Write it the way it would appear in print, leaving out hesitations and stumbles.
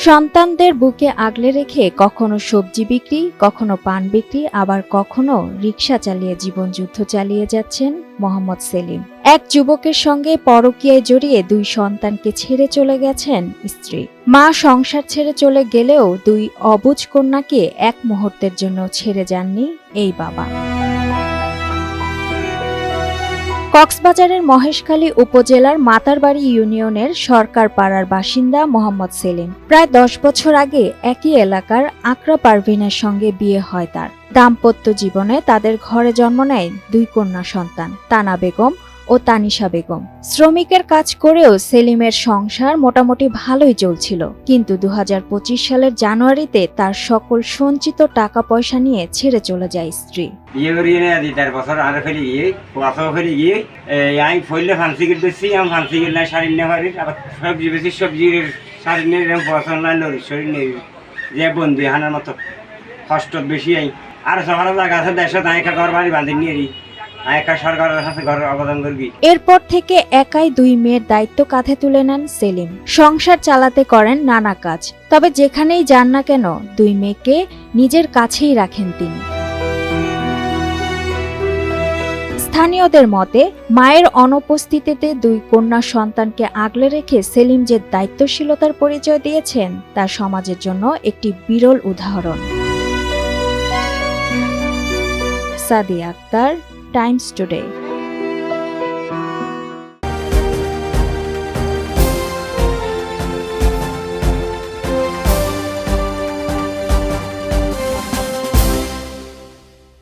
সন্তানদের বুকে আগলে রেখে কখনো সবজি বিক্রি, কখনো পান বিক্রি, আবার কখনো রিকশা চালিয়ে জীবনযুদ্ধ চালিয়ে যাচ্ছেন মোহাম্মদ সেলিম। এক যুবকের সঙ্গে পরকীয়ায় জড়িয়ে 2 সন্তানকে ছেড়ে চলে গেছেন স্ত্রী। মা সংসার ছেড়ে চলে গেলেও 2 অবুঝ কন্যাকে এক মুহূর্তের জন্য ছেড়ে যাননি এই বাবা। কক্সবাজারের মহেশখালী উপজেলার মাতারবাড়ি ইউনিয়নের সরকারপাড়ার বাসিন্দা মোহাম্মদ সেলিম। প্রায় 10 বছর আগে একই এলাকার আকরা পারভিনের সঙ্গে বিয়ে হয় তার। দাম্পত্য জীবনে তাদের ঘরে জন্ম নেয় 2 কন্যা সন্তান, তানা বেগম ও তানিশা বেগম। শ্রমিকের কাজ করেও সেলিমের সংসার মোটামুটি ভালোই চলছিল, কিন্তু 2025 সালের জানুয়ারিতে তার সকল সঞ্চিত টাকা পয়সা নিয়ে ছেড়ে চলে যায় স্ত্রী। বিয়ে করিয়ে নেয় 2 বছর আরে ফেলে গিয়ে কুয়াশাও ফেলে গিয়ে আমি ফইলে ফান্সি বেশি আমি ফান্সি গেলে শাড়ি নিয়ে পারি, আবার সবজি বেশি সবজির শাড়ি নিয়ে পছন্দ নাই লরি শরীর নেই যে বন্ধু হানার মতো কষ্ট বেশি আই আর সকালে জায়গা আছে 100 ঘর বাড়ি বাঁধি নিয়ে সরকারের কাছে ঘর অবদান করবি। এরপর থেকে একাই 2 মেয়ের দায়িত্ব কাঁধে তুলে নেন সেলিম। সংসার চালাতে করেন নানা কাজ, তবে যেখানেই যান না কেন 2 মেয়েকে নিজের কাছেই রাখেন তিনি। স্থানীয়দের মতে, মায়ের অনুপস্থিতিতে 2 কন্যা সন্তানকে আগলে রেখে সেলিম যে দায়িত্বশীলতার পরিচয় দিয়েছেন তা সমাজের জন্য একটি বিরল উদাহরণ। Sadia Akhter, Times today.